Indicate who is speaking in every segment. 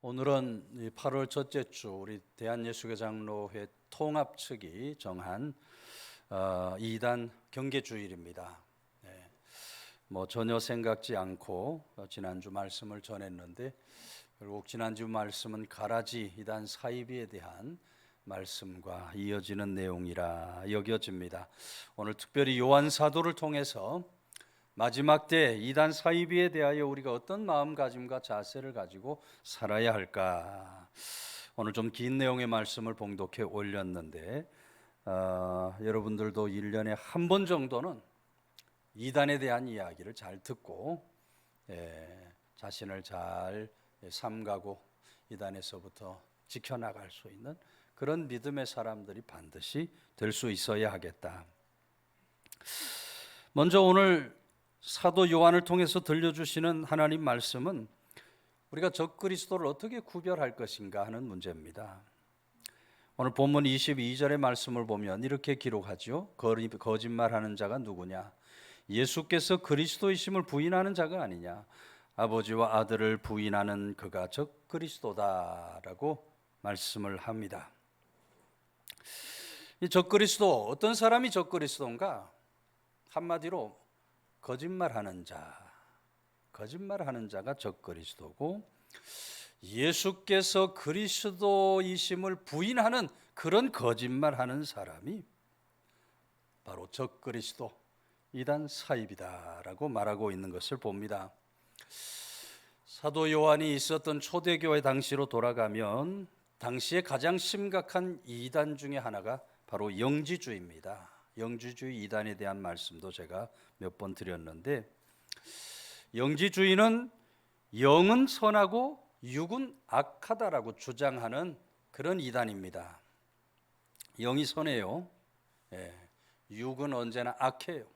Speaker 1: 오늘은 8월 첫째 주 우리 대한예수교장로회 통합 측이 정한 이단 경계주일입니다. 전혀 생각지 않고 지난주 말씀을 전했는데 결국 지난주 말씀은 가라지 이단 사이비에 대한 말씀과 이어지는 내용이라 여겨집니다. 오늘 특별히 요한 사도를 통해서 마지막 때 이단 사이비에 대하여 우리가 어떤 마음가짐과 자세를 가지고 살아야 할까? 오늘 좀 긴 내용의 말씀을 봉독해 올렸는데 여러분들도 1년에 한 번 정도는 이단에 대한 이야기를 잘 듣고 자신을 잘 삼가고 이단에서부터 지켜나갈 수 있는 그런 믿음의 사람들이 반드시 될 수 있어야 하겠다. 먼저 오늘 사도 요한을 통해서 들려주시는 하나님 말씀은 우리가 적그리스도를 어떻게 구별할 것인가 하는 문제입니다. 오늘 본문 22절의 말씀을 보면 이렇게 기록하죠. 거짓말하는 자가 누구냐? 예수께서 그리스도이심을 부인하는 자가 아니냐? 아버지와 아들을 부인하는 그가 적그리스도다라고 말씀을 합니다. 이 적그리스도, 어떤 사람이 적그리스도인가? 한마디로 거짓말하는 자가 적그리스도고, 예수께서 그리스도이심을 부인하는 그런 거짓말하는 사람이 바로 적그리스도, 이단 사입이다라고 말하고 있는 것을 봅니다. 사도 요한이 있었던 초대교회 당시로 돌아가면 당시에 가장 심각한 이단 중에 하나가 바로 영지주의입니다. 영지주의 이단에 대한 말씀도 제가 몇 번 드렸는데, 영지주의는 영은 선하고 육은 악하다라고 주장하는 그런 이단입니다. 영이 선해요. 육은 언제나 악해요.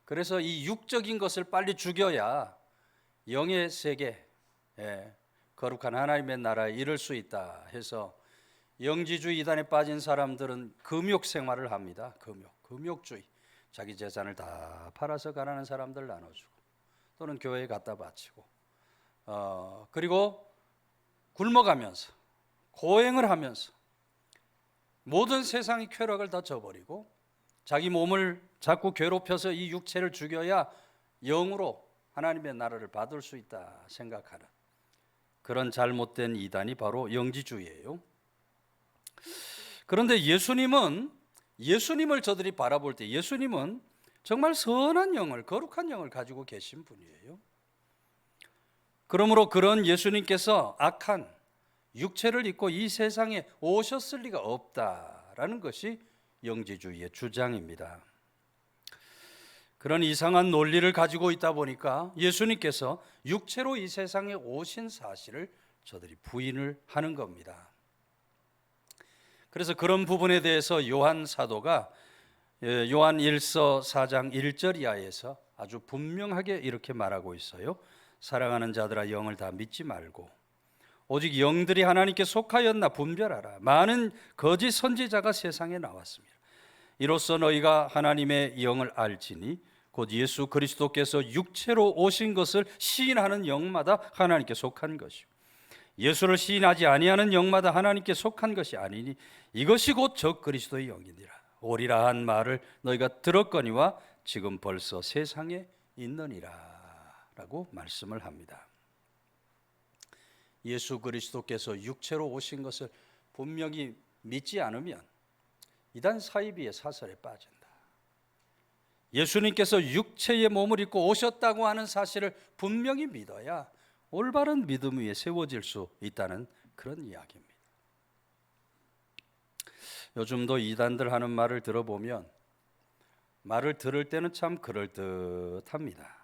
Speaker 1: 그래서 이 육적인 것을 빨리 죽여야 영의 세계, 거룩한 하나님의 나라에 이를 수 있다 해서 영지주의 이단에 빠진 사람들은 금욕 생활을 합니다. 금욕주의. 자기 재산을 다 팔아서 가난한 사람들 나눠주고 또는 교회에 갖다 바치고 그리고 굶어가면서 고행을 하면서 모든 세상의 쾌락을 다 저버리고 자기 몸을 자꾸 괴롭혀서 이 육체를 죽여야 영으로 하나님의 나라를 받을 수 있다 생각하는 그런 잘못된 이단이 바로 영지주의예요. 그런데 예수님을 저들이 바라볼 때 예수님은 정말 선한 영을, 거룩한 영을 가지고 계신 분이에요. 그러므로 그런 예수님께서 악한 육체를 입고 이 세상에 오셨을 리가 없다라는 것이 영지주의의 주장입니다. 그런 이상한 논리를 가지고 있다 보니까 예수님께서 육체로 이 세상에 오신 사실을 저들이 부인을 하는 겁니다. 그래서 그런 부분에 대해서 요한 사도가 요한 1서 4장 1절 이하에서 아주 분명하게 이렇게 말하고 있어요. 사랑하는 자들아, 영을 다 믿지 말고 오직 영들이 하나님께 속하였나 분별하라. 많은 거짓 선지자가 세상에 나왔습니다. 이로써 너희가 하나님의 영을 알지니 곧 예수 그리스도께서 육체로 오신 것을 시인하는 영마다 하나님께 속한 것이요 예수를 시인하지 아니하는 영마다 하나님께 속한 것이 아니니 이것이 곧 적그리스도의 영이니라. 오리라 한 말을 너희가 들었거니와 지금 벌써 세상에 있느니라 라고 말씀을 합니다. 예수 그리스도께서 육체로 오신 것을 분명히 믿지 않으면 이단 사이비의 사설에 빠진다. 예수님께서 육체의 몸을 입고 오셨다고 하는 사실을 분명히 믿어야 올바른 믿음 위에 세워질 수 있다는 그런 이야기입니다. 요즘도 이단들 하는 말을 들어보면 말을 들을 때는 참 그럴듯합니다.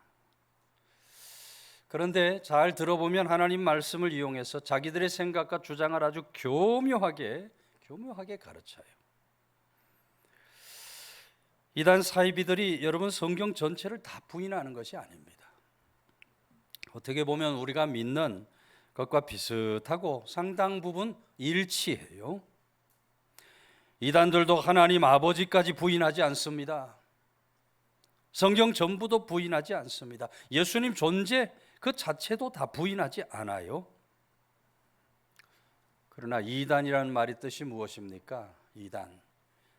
Speaker 1: 그런데 잘 들어보면 하나님 말씀을 이용해서 자기들의 생각과 주장을 아주 교묘하게 가르쳐요. 이단 사이비들이 여러분 성경 전체를 다 부인하는 것이 아닙니다. 어떻게 보면 우리가 믿는 것과 비슷하고 상당 부분 일치해요. 이단들도 하나님 아버지까지 부인하지 않습니다. 성경 전부도 부인하지 않습니다. 예수님 존재 그 자체도 다 부인하지 않아요. 그러나 이단이라는 말의 뜻이 무엇입니까? 이단,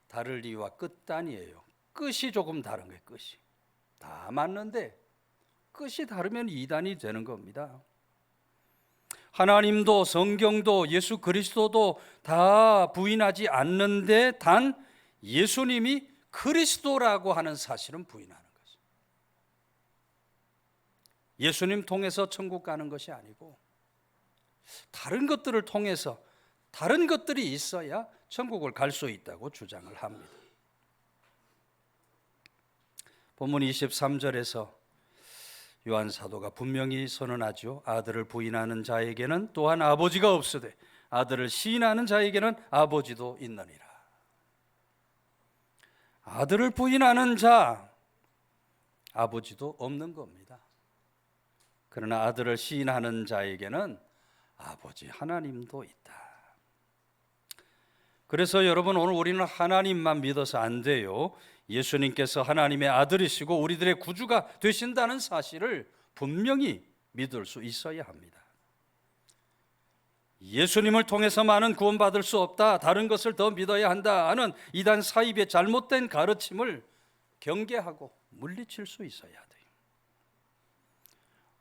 Speaker 1: 다를 이와 끝단이에요. 끝이 조금 다른 거예요. 끝이 다 맞는데 끝이 다르면 이단이 되는 겁니다. 하나님도 성경도 예수 그리스도도 다 부인하지 않는데 단 예수님이 그리스도라고 하는 사실은 부인하는 거죠. 예수님 통해서 천국 가는 것이 아니고 다른 것들을 통해서 다른 것들이 있어야 천국을 갈 수 있다고 주장을 합니다. 본문 23절에서 요한 사도가 분명히 선언하죠. 아들을 부인하는 자에게는 또한 아버지가 없으되 아들을 시인하는 자에게는 아버지도 있느니라. 아들을 부인하는 자, 아버지도 없는 겁니다. 그러나 아들을 시인하는 자에게는 아버지 하나님도 있다. 그래서 여러분, 오늘 우리는 하나님만 믿어서 안 돼요. 예수님께서 하나님의 아들이시고 우리들의 구주가 되신다는 사실을 분명히 믿을 수 있어야 합니다. 예수님을 통해서만은 구원받을 수 없다, 다른 것을 더 믿어야 한다 하는 이단 사입의 잘못된 가르침을 경계하고 물리칠 수 있어야 돼요.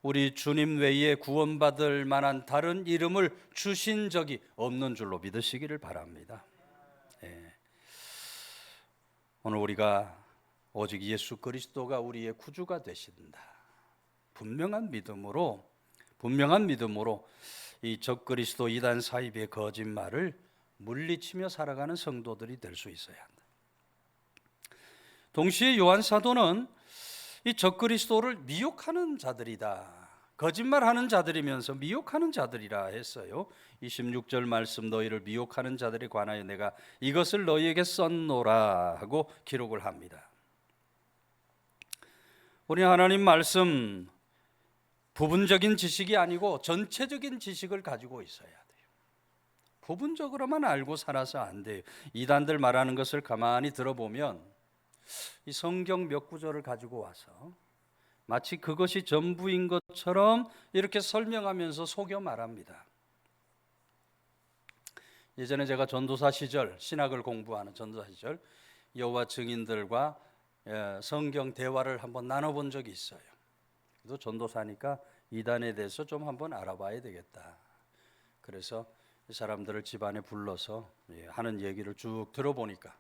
Speaker 1: 우리 주님 외에 구원받을 만한 다른 이름을 주신 적이 없는 줄로 믿으시기를 바랍니다. 오늘 우리가 오직 예수 그리스도가 우리의 구주가 되신다, 분명한 믿음으로 이 적그리스도 이단 사입의 거짓말을 물리치며 살아가는 성도들이 될 수 있어야 한다. 동시에 요한 사도는 이 적그리스도를 미혹하는 자들이다, 거짓말하는 자들이면서 미혹하는 자들이라 했어요. 26절 말씀, 너희를 미혹하는 자들에 관하여 내가 이것을 너희에게 썼노라 하고 기록을 합니다. 우리 하나님 말씀 부분적인 지식이 아니고 전체적인 지식을 가지고 있어야 돼요. 부분적으로만 알고 살아서 안 돼요. 이단들 말하는 것을 가만히 들어보면 이 성경 몇 구절을 가지고 와서 마치 그것이 전부인 것처럼 이렇게 설명하면서 속여 말합니다. 예전에 제가 전도사 시절, 신학을 공부하는 전도사 시절 여호와 증인들과 성경 대화를 한번 나눠본 적이 있어요. 그래도 전도사니까 이단에 대해서 좀 한번 알아봐야 되겠다. 그래서 이 사람들을 집안에 불러서 하는 얘기를 쭉 들어보니까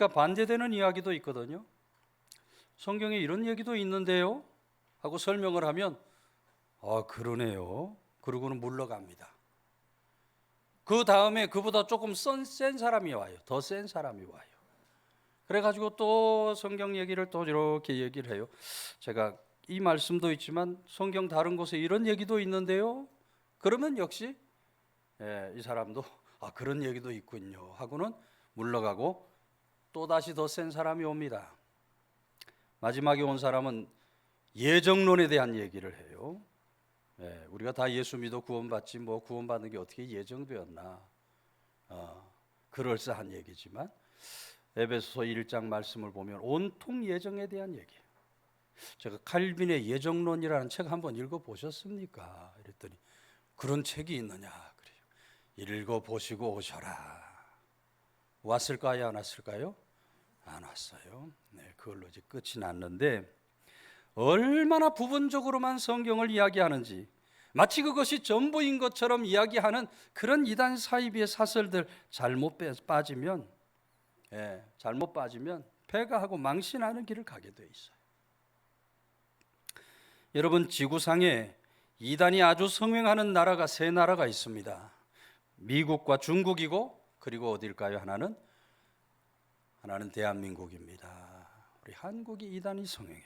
Speaker 1: 반대되는 이야기도 있거든요. 성경에 이런 얘기도 있는데요 하고 설명을 하면 그러네요. 그러고는 물러갑니다. 그 다음에 그보다 조금 센 사람이 와요. 더 센 사람이 와요. 그래가지고 또 성경 얘기를 또 이렇게 얘기를 해요. 제가 이 말씀도 있지만 성경 다른 곳에 이런 얘기도 있는데요. 그러면 역시 이 사람도 그런 얘기도 있군요 하고는 물러가고 또 다시 더 센 사람이 옵니다. 마지막에 온 사람은 예정론에 대한 얘기를 해요. 우리가 다 예수 믿어 구원받지 뭐 구원받는 게 어떻게 예정되었나, 그럴싸한 얘기지만 에베소서 1장 말씀을 보면 온통 예정에 대한 얘기예요. 제가 칼빈의 예정론이라는 책 한번 읽어보셨습니까? 이랬더니 그런 책이 있느냐 그래요. 읽어보시고 오셔라. 왔을까요? 안 왔을까요? 안 왔어요. 그걸로 이제 끝이 났는데 얼마나 부분적으로만 성경을 이야기하는지, 마치 그것이 전부인 것처럼 이야기하는 그런 이단 사이비의 사설들 잘못 빠지면 폐가하고 망신하는 길을 가게 돼 있어요. 여러분, 지구상에 이단이 아주 성행하는 나라가 세 나라가 있습니다. 미국과 중국이고, 그리고 어딜까요? 하나는 대한민국입니다. 우리 한국이 이단이 성행해.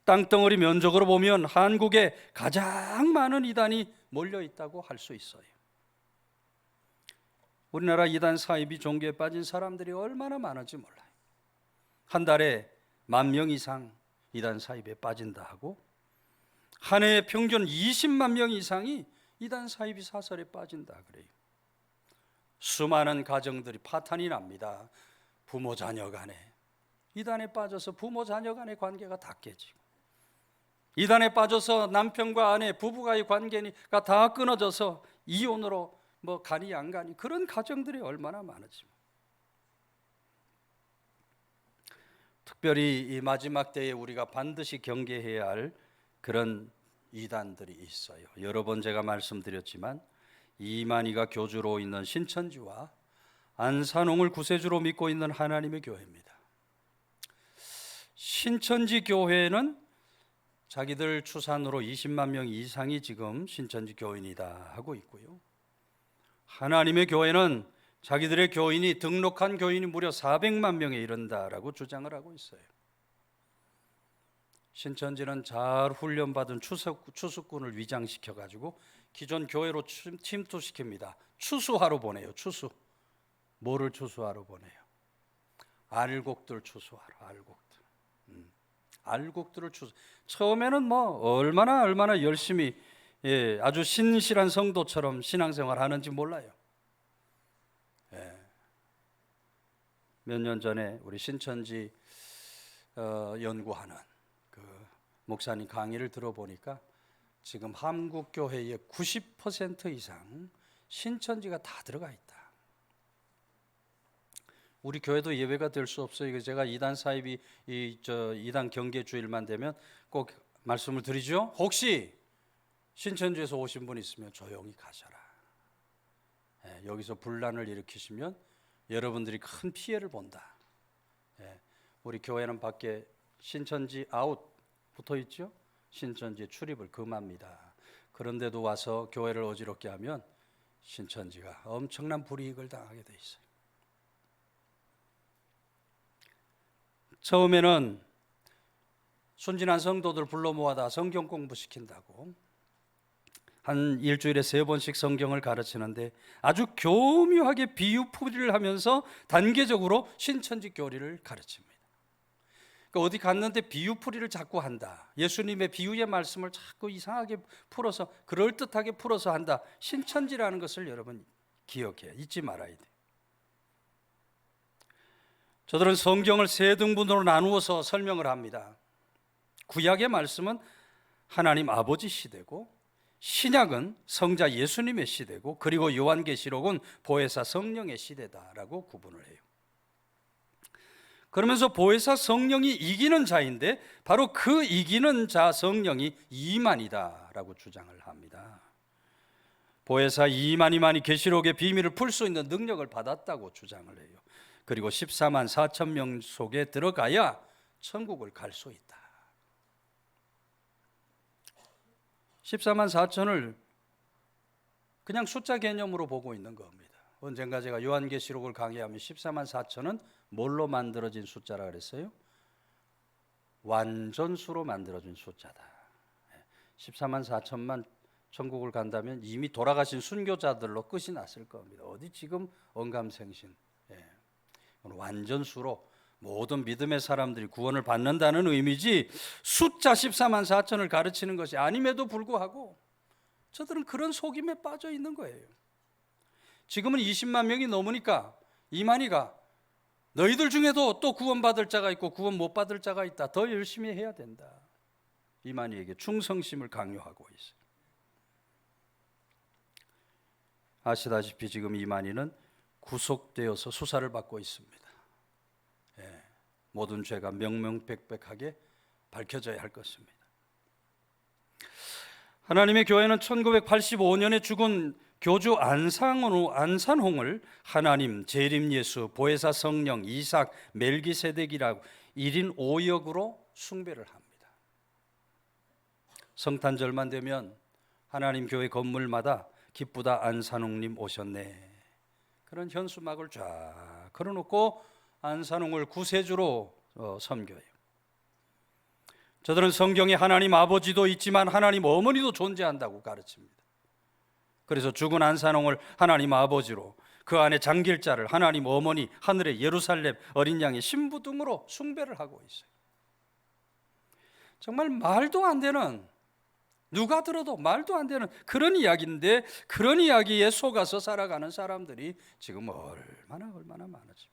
Speaker 1: 땅덩어리 면적으로 보면 한국에 가장 많은 이단이 몰려 있다고 할 수 있어요. 우리나라 이단 사이비 종교에 빠진 사람들이 얼마나 많은지 몰라요. 한 달에 10,000명 이상 이단 사이비에 빠진다 하고, 한 해에 평균 20만 명 이상이 이단 사이비 사설에 빠진다 그래요. 수많은 가정들이 파탄이 납니다. 부모 자녀 간에 이단에 빠져서 부모 자녀 간의 관계가 다 깨지고, 이단에 빠져서 남편과 아내 부부가의 관계가 다 끊어져서 이혼으로 뭐 가니 안 가니 그런 가정들이 얼마나 많은지. 특별히 이 마지막 때에 우리가 반드시 경계해야 할 그런 이단들이 있어요. 여러 번 제가 말씀드렸지만 이만희가 교주로 있는 신천지와 안산홍을 구세주로 믿고 있는 하나님의 교회입니다. 신천지 교회는 자기들 추산으로 20만 명 이상이 지금 신천지 교인이다 하고 있고요. 하나님의 교회는 자기들의 교인이 등록한 교인이 무려 400만 명에 이른다라고 주장을 하고 있어요. 신천지는 잘 훈련받은 추수꾼을 위장시켜 가지고 기존 교회로 침투시킵니다. 추수하러 보내요. 추수. 뭐를 추수하러 보내요? 알곡들 추수하러. 알곡들을 추수. 처음에는 뭐 얼마나 열심히 아주 신실한 성도처럼 신앙생활 하는지 몰라요. 몇 년 전에 우리 신천지 연구하는 그 목사님 강의를 들어보니까 지금 한국 교회의 90% 이상 신천지가 다 들어가 있다. 우리 교회도 예외가 될 수 없어요. 제가 이단 사입이 이단 경계 주일만 되면 꼭 말씀을 드리죠. 혹시 신천지에서 오신 분 있으면 조용히 가셔라. 여기서 분란을 일으키시면 여러분들이 큰 피해를 본다. 우리 교회는 밖에 신천지 아웃 붙어 있죠. 신천지 출입을 금합니다. 그런데도 와서 교회를 어지럽게 하면 신천지가 엄청난 불이익을 당하게 돼 있어요. 처음에는 순진한 성도들 불러 모아다 성경 공부시킨다고 한 일주일에 3번씩 성경을 가르치는데 아주 교묘하게 비유풀이를 하면서 단계적으로 신천지 교리를 가르칩니다. 그러니까 어디 갔는데 비유풀이를 자꾸 한다. 예수님의 비유의 말씀을 자꾸 이상하게 풀어서 그럴듯하게 풀어서 한다. 신천지라는 것을 여러분 기억해 잊지 말아야 돼. 저들은 성경을 3등분으로 나누어서 설명을 합니다. 구약의 말씀은 하나님 아버지 시대고 신약은 성자 예수님의 시대고 그리고 요한계시록은 보혜사 성령의 시대다라고 구분을 해요. 그러면서 보혜사 성령이 이기는 자인데 바로 그 이기는 자 성령이 이만희다라고 주장을 합니다. 보혜사 이만희만이 계시록의 비밀을 풀 수 있는 능력을 받았다고 주장을 해요. 그리고 14만 4천 명 속에 들어가야 천국을 갈 수 있다. 14만 4천을 그냥 숫자 개념으로 보고 있는 겁니다. 언젠가 제가 요한계시록을 강의하면 14만 4천은 뭘로 만들어진 숫자라 그랬어요? 완전수로 만들어진 숫자다. 14만 4천만 천국을 간다면 이미 돌아가신 순교자들로 끝이 났을 겁니다. 어디 지금 언감생신. 완전수로 모든 믿음의 사람들이 구원을 받는다는 의미지 숫자 14만 4천을 가르치는 것이 아님에도 불구하고 저들은 그런 속임에 빠져 있는 거예요. 지금은 20만 명이 넘으니까 이만희가 너희들 중에도 또 구원받을 자가 있고 구원 못 받을 자가 있다. 더 열심히 해야 된다. 이만희에게 충성심을 강요하고 있어요. 아시다시피 지금 이만희는 구속되어서 수사를 받고 있습니다. 모든 죄가 명명백백하게 밝혀져야 할 것입니다. 하나님의 교회는 1985년에 죽은 교주 안산홍을 하나님, 재림 예수, 보혜사 성령, 이삭, 멜기세덱이라고 1인 5역으로 숭배를 합니다. 성탄절만 되면 하나님 교회 건물마다 기쁘다 안산홍님 오셨네. 그런 현수막을 쫙 걸어놓고 안산홍을 구세주로 섬겨요. 저들은 성경에 하나님 아버지도 있지만 하나님 어머니도 존재한다고 가르칩니다. 그래서 죽은 안산홍을 하나님 아버지로 그 안에 장길자를 하나님 어머니, 하늘의 예루살렘 어린 양의 신부 등으로 숭배를 하고 있어요. 정말 말도 안 되는, 누가 들어도 말도 안 되는 그런 이야기인데 그런 이야기에 속아서 살아가는 사람들이 지금 얼마나 많은지.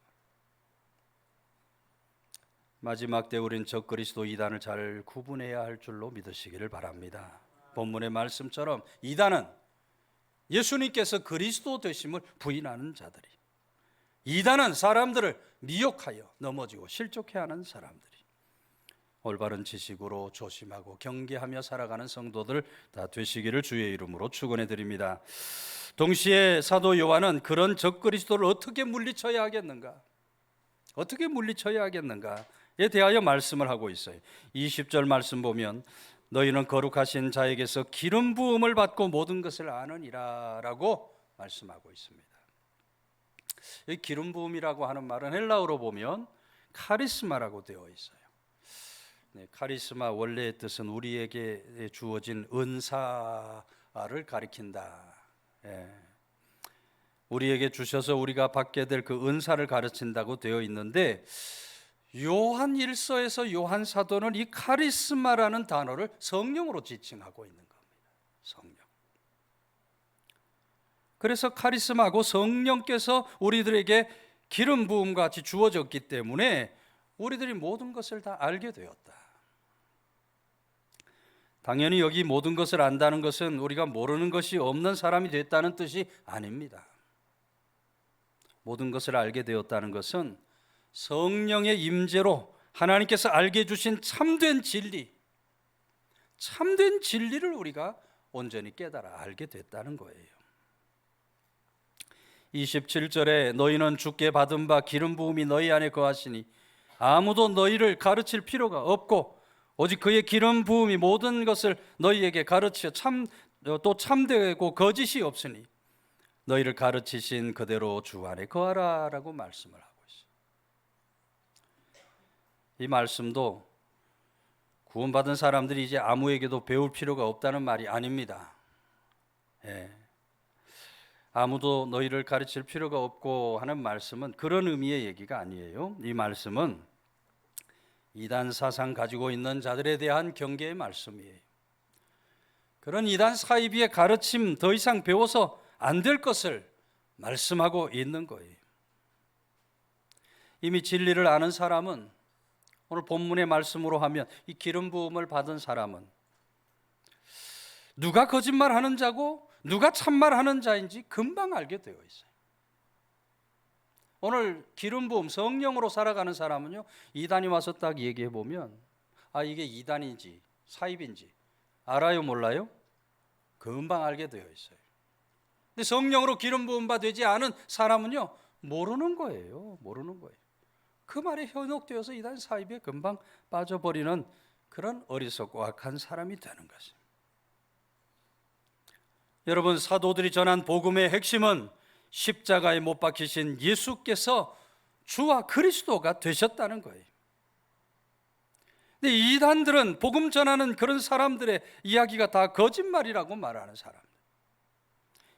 Speaker 1: 마지막 때 우리는 적그리스도 이단을 잘 구분해야 할 줄로 믿으시기를 바랍니다. 본문의 말씀처럼 이단은 예수님께서 그리스도 되심을 부인하는 자들이, 이단은 사람들을 미혹하여 넘어지고 실족해하는 사람들이, 올바른 지식으로 조심하고 경계하며 살아가는 성도들 다 되시기를 주의 이름으로 축원해 드립니다. 동시에 사도 요한은 그런 적그리스도를 어떻게 물리쳐야 하겠는가, 어떻게 물리쳐야 하겠는가에 대하여 말씀을 하고 있어요. 20절 말씀 보면 너희는 거룩하신 자에게서 기름 부음을 받고 모든 것을 아느니라 라고 말씀하고 있습니다. 이 기름 부음이라고 하는 말은 헬라어로 보면 카리스마라고 되어 있어요. 네, 카리스마 원래의 뜻은 우리에게 주어진 은사를 가리킨다. 예. 우리에게 주셔서 우리가 받게 될 그 은사를 가르친다고 되어 있는데, 요한 1서에서 요한 사도는 이 카리스마라는 단어를 성령으로 지칭하고 있는 겁니다. 성령. 그래서 카리스마고 성령께서 우리들에게 기름 부음 같이 주어졌기 때문에 우리들이 모든 것을 다 알게 되었다. 당연히 여기 모든 것을 안다는 것은 우리가 모르는 것이 없는 사람이 됐다는 뜻이 아닙니다. 모든 것을 알게 되었다는 것은 성령의 임재로 하나님께서 알게 주신 참된 진리를 우리가 온전히 깨달아 알게 됐다는 거예요. 27절에 너희는 주께 받은 바 기름 부음이 너희 안에 거하시니 아무도 너희를 가르칠 필요가 없고 오직 그의 기름 부음이 모든 것을 너희에게 가르쳐 또 참되고 거짓이 없으니 너희를 가르치신 그대로 주 안에 거하라 라고 말씀을 하고 있어요. 이 말씀도 구원받은 사람들이 이제 아무에게도 배울 필요가 없다는 말이 아닙니다. 예. 아무도 너희를 가르칠 필요가 없고 하는 말씀은 그런 의미의 얘기가 아니에요. 이 말씀은 이단 사상 가지고 있는 자들에 대한 경계의 말씀이에요. 그런 이단 사이비의 가르침 더 이상 배워서 안 될 것을 말씀하고 있는 거예요. 이미 진리를 아는 사람은, 오늘 본문의 말씀으로 하면 이 기름 부음을 받은 사람은 누가 거짓말하는 자고 누가 참말하는 자인지 금방 알게 되어 있어요. 오늘 기름 부음 성령으로 살아가는 사람은요, 이단이 와서 딱 얘기해 보면 이게 이단인지 사입인지 알아요, 몰라요? 금방 알게 되어 있어요. 근데 성령으로 기름 부음 받지 않은 사람은요, 모르는 거예요. 그 말에 현혹되어서 이단 사입에 금방 빠져버리는 그런 어리석고 악한 사람이 되는 것입니다. 여러분, 사도들이 전한 복음의 핵심은 십자가에 못 박히신 예수께서 주와 그리스도가 되셨다는 거예요. 근데 이단들은 복음 전하는 그런 사람들의 이야기가 다 거짓말이라고 말하는 사람들,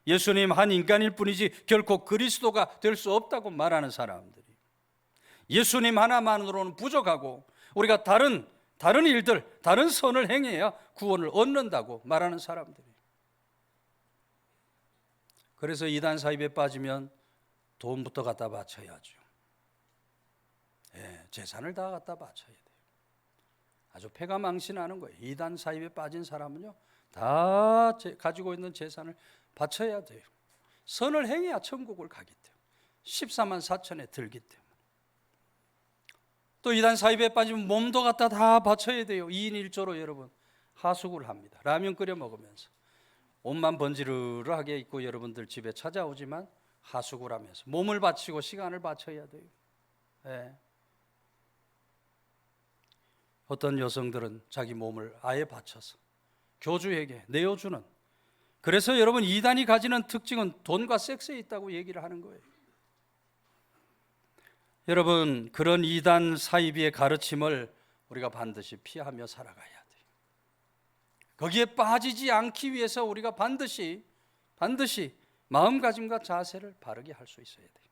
Speaker 1: 예수님 한 인간일 뿐이지 결코 그리스도가 될 수 없다고 말하는 사람들이, 예수님 하나만으로는 부족하고 우리가 다른 일들, 다른 선을 행해야 구원을 얻는다고 말하는 사람들이, 그래서 이단 사입에 빠지면 돈부터 갖다 바쳐야죠. 재산을 다 갖다 바쳐야 돼요. 아주 패가 망신하는 거예요. 이단 사입에 빠진 사람은요, 다 가지고 있는 재산을 바쳐야 돼요. 선을 행해야 천국을 가기 때문에, 14만 4천에 들기 때문에. 또 이단 사입에 빠지면 몸도 갖다 다 바쳐야 돼요. 2인 1조로 여러분 하숙을 합니다. 라면 끓여 먹으면서 옷만 번지르르하게 입고 여러분들 집에 찾아오지만 하숙을 하면서 몸을 바치고 시간을 바쳐야 돼요. 어떤 여성들은 자기 몸을 아예 바쳐서 교주에게 내어주는, 그래서 여러분 이단이 가지는 특징은 돈과 섹스에 있다고 얘기를 하는 거예요. 여러분, 그런 이단 사이비의 가르침을 우리가 반드시 피하며 살아가야 돼요. 거기에 빠지지 않기 위해서 우리가 반드시 마음가짐과 자세를 바르게 할 수 있어야 돼요.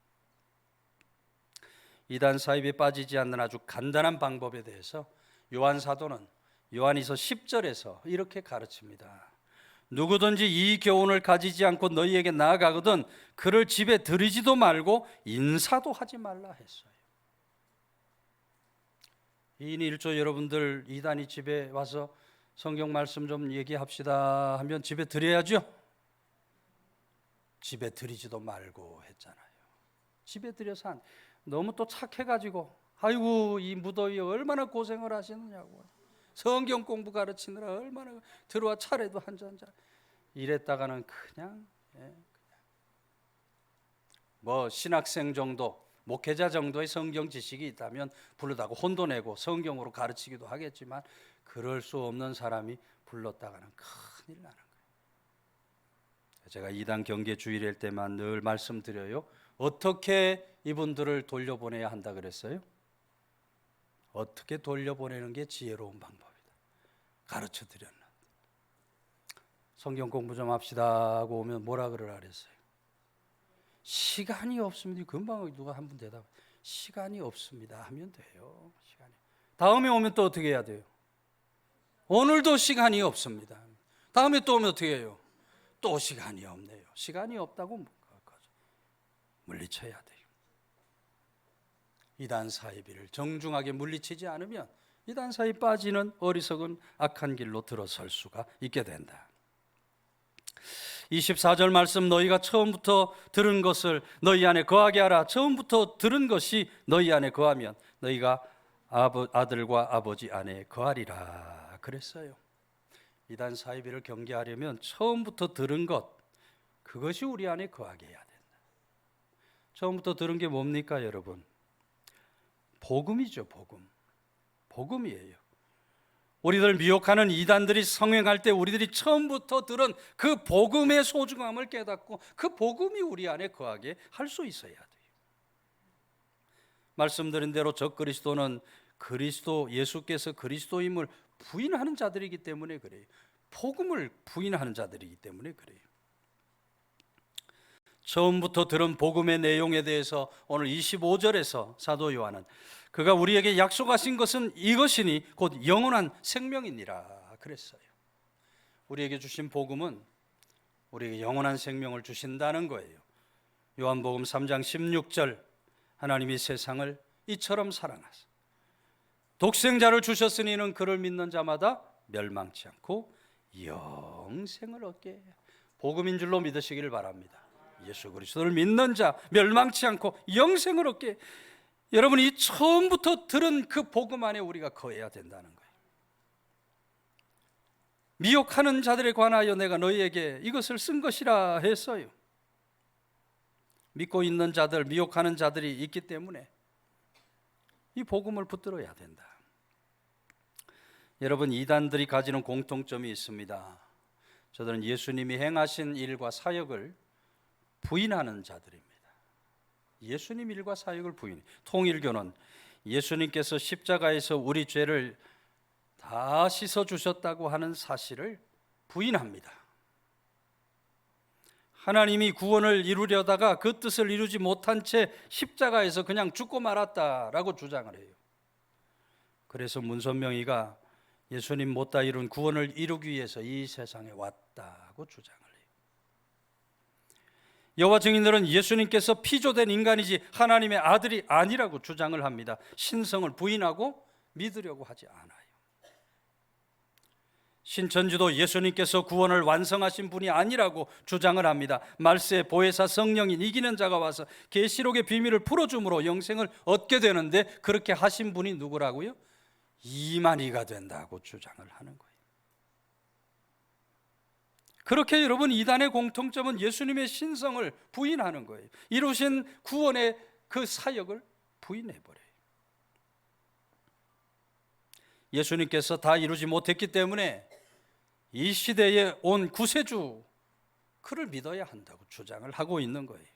Speaker 1: 이단 사입에 빠지지 않는 아주 간단한 방법에 대해서 요한 사도는 요한이서 10절에서 이렇게 가르칩니다. 누구든지 이 교훈을 가지지 않고 너희에게 나아가거든 그를 집에 들이지도 말고 인사도 하지 말라 했어요. 2인 1조 여러분들 이단이 집에 와서 성경 말씀 좀 얘기합시다 하면 집에 들여야죠. 집에 들이지도 말고 했잖아요. 집에 들여서 너무 또 착해가지고 아이고 이 무더위에 얼마나 고생을 하시느냐고, 성경 공부 가르치느라 얼마나 들어와 차례도 한 잔 이랬다가는 그냥 뭐 신학생 정도, 목회자 정도의 성경 지식이 있다면 불러다가 혼도 내고 성경으로 가르치기도 하겠지만 그럴 수 없는 사람이 불렀다가는 큰일 나는 거예요. 제가 이단 경계 주일일 때만 늘 말씀드려요. 어떻게 이분들을 돌려보내야 한다 그랬어요? 어떻게 돌려보내는 게 지혜로운 방법이다. 가르쳐 드렸는데 성경 공부 좀 합시다 하고 오면 뭐라 그러라 그랬어요? 시간이 없습니다. 금방 누가 한 분 대답, 시간이 없습니다 하면 돼요. 시간이. 다음에 오면 또 어떻게 해야 돼요? 오늘도 시간이 없습니다. 다음에 또 오면 어떻게 해요? 또 시간이 없네요. 시간이 없다고 물리쳐야 돼요. 이단 사이비를 정중하게 물리치지 않으면 이단 사이 빠지는 어리석은 악한 길로 들어설 수가 있게 된다. 24절 말씀, 너희가 처음부터 들은 것을 너희 안에 거하게 하라. 처음부터 들은 것이 너희 안에 거하면 너희가 아들과 아버지 안에 거하리라 그랬어요. 이단 사이비를 경계하려면 처음부터 들은 것, 그것이 우리 안에 거하게 해야 된다. 처음부터 들은 게 뭡니까 여러분? 복음이죠. 복음이에요. 우리들 미혹하는 이단들이 성행할 때 우리들이 처음부터 들은 그 복음의 소중함을 깨닫고 그 복음이 우리 안에 거하게 할 수 있어야 돼요. 말씀드린 대로 적그리스도는 그리스도, 예수께서 그리스도임을 부인하는 자들이기 때문에 그래요. 복음을 부인하는 자들이기 때문에 그래요. 처음부터 들은 복음의 내용에 대해서 오늘 25절에서 사도 요한은 그가 우리에게 약속하신 것은 이것이니 곧 영원한 생명이니라 그랬어요. 우리에게 주신 복음은 우리에게 영원한 생명을 주신다는 거예요. 요한복음 3장 16절, 하나님이 세상을 이처럼 사랑하사 독생자를 주셨으니 이는 그를 믿는 자마다 멸망치 않고 영생을 얻게 해요. 복음인 줄로 믿으시기를 바랍니다. 예수 그리스도를 믿는 자 멸망치 않고 영생을 얻게. 여러분, 이 처음부터 들은 그 복음 안에 우리가 거해야 된다는 거예요. 미혹하는 자들에 관하여 내가 너희에게 이것을 쓴 것이라 했어요. 믿고 있는 자들, 미혹하는 자들이 있기 때문에 이 복음을 붙들어야 된다. 여러분, 이단들이 가지는 공통점이 있습니다. 저들은 예수님이 행하신 일과 사역을 부인하는 자들입니다. 예수님 일과 사역을 부인. 통일교는 예수님께서 십자가에서 우리 죄를 다 씻어주셨다고 하는 사실을 부인합니다. 하나님이 구원을 이루려다가 그 뜻을 이루지 못한 채 십자가에서 그냥 죽고 말았다라고 주장을 해요. 그래서 문선명이가 예수님 못다 이룬 구원을 이루기 위해서 이 세상에 왔다고 주장을 해요. 여호와 증인들은 예수님께서 피조된 인간이지 하나님의 아들이 아니라고 주장을 합니다. 신성을 부인하고 믿으려고 하지 않아요. 신천지도 예수님께서 구원을 완성하신 분이 아니라고 주장을 합니다. 말세 보혜사 성령인 이기는 자가 와서 계시록의 비밀을 풀어줌으로 영생을 얻게 되는데 그렇게 하신 분이 누구라고요? 이만희가 된다고 주장을 하는 거예요. 그렇게 여러분, 이단의 공통점은 예수님의 신성을 부인하는 거예요. 이루신 구원의 그 사역을 부인해버려요. 예수님께서 다 이루지 못했기 때문에 이 시대에 온 구세주, 그를 믿어야 한다고 주장을 하고 있는 거예요.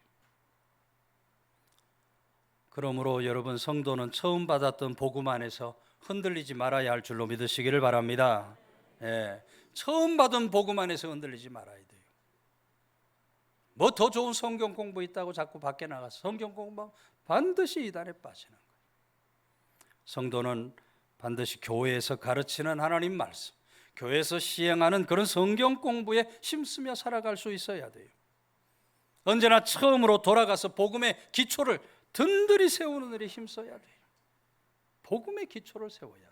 Speaker 1: 그러므로 여러분, 성도는 처음 받았던 복음 안에서 흔들리지 말아야 할 줄로 믿으시기를 바랍니다. 처음 받은 복음 안에서 흔들리지 말아야 돼요. 뭐 더 좋은 성경 공부 있다고 자꾸 밖에 나가서 성경 공부하면 반드시 이단에 빠지는 거예요. 성도는 반드시 교회에서 가르치는 하나님 말씀, 교회에서 시행하는 그런 성경 공부에 힘쓰며 살아갈 수 있어야 돼요. 언제나 처음으로 돌아가서 복음의 기초를 든든히 세우는 일에 힘써야 돼요. 복음의 기초를 세워야 돼요.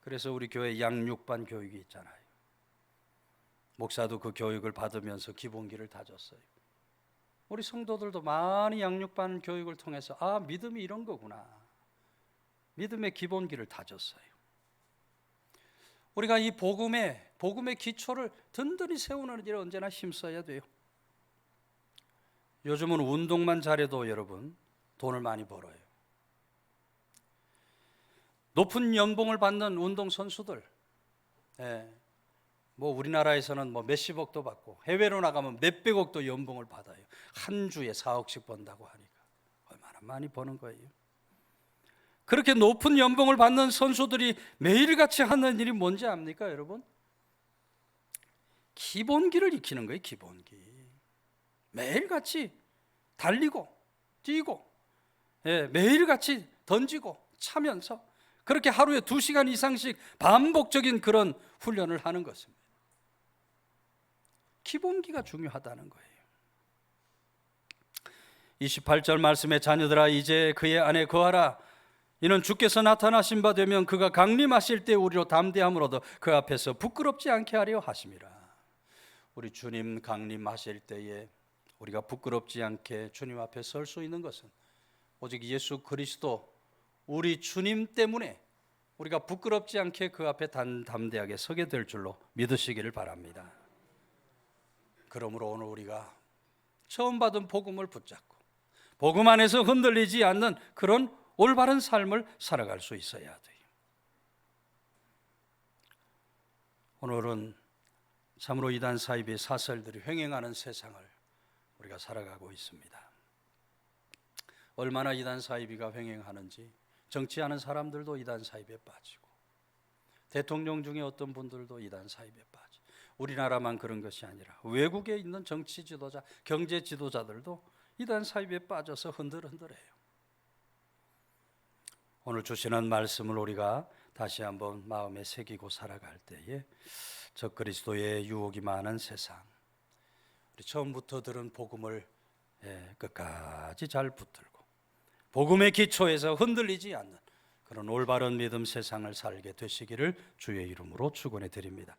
Speaker 1: 그래서 우리 교회 양육반 교육이 있잖아요. 목사도 그 교육을 받으면서 기본기를 다졌어요. 우리 성도들도 많이 양육받는 교육을 통해서 믿음이 이런 거구나. 믿음의 기본기를 다졌어요. 우리가 이 복음의 기초를 든든히 세우는 일에 언제나 힘써야 돼요. 요즘은 운동만 잘해도 여러분 돈을 많이 벌어요. 높은 연봉을 받는 운동선수들, 우리나라에서는 몇십억도 받고 해외로 나가면 몇백억도 연봉을 받아요. 한 주에 4억씩 번다고 하니까 얼마나 많이 버는 거예요. 그렇게 높은 연봉을 받는 선수들이 매일같이 하는 일이 뭔지 압니까, 여러분? 기본기를 익히는 거예요. 기본기. 매일같이 달리고 뛰고 매일같이 던지고 차면서 그렇게 하루에 2시간 이상씩 반복적인 그런 훈련을 하는 것입니다. 기본기가 중요하다는 거예요. 28절 말씀에 자녀들아 이제 그의 안에 거하라. 이는 주께서 나타나신 바 되면 그가 강림하실 때 우리로 담대함으로도 그 앞에서 부끄럽지 않게 하려 하심이라. 우리 주님 강림하실 때에 우리가 부끄럽지 않게 주님 앞에 설 수 있는 것은 오직 예수 그리스도 우리 주님 때문에 우리가 부끄럽지 않게 그 앞에 담대하게 서게 될 줄로 믿으시기를 바랍니다. 그러므로 오늘 우리가 처음 받은 복음을 붙잡고 복음 안에서 흔들리지 않는 그런 올바른 삶을 살아갈 수 있어야 돼요. 오늘은 참으로 이단 사이비의 사설들이 횡행하는 세상을 우리가 살아가고 있습니다. 얼마나 이단 사이비가 횡행하는지 정치하는 사람들도 이단 사이비에 빠지고 대통령 중에 어떤 분들도 이단 사이비에 빠지고 우리나라만 그런 것이 아니라 외국에 있는 정치 지도자, 경제 지도자들도 이단 사이비에 빠져서 흔들흔들해요. 오늘 주시는 말씀을 우리가 다시 한번 마음에 새기고 살아갈 때에 적그리스도의 유혹이 많은 세상, 우리 처음부터 들은 복음을 끝까지 잘 붙들고 복음의 기초에서 흔들리지 않는 그런 올바른 믿음 세상을 살게 되시기를 주의 이름으로 축원해 드립니다.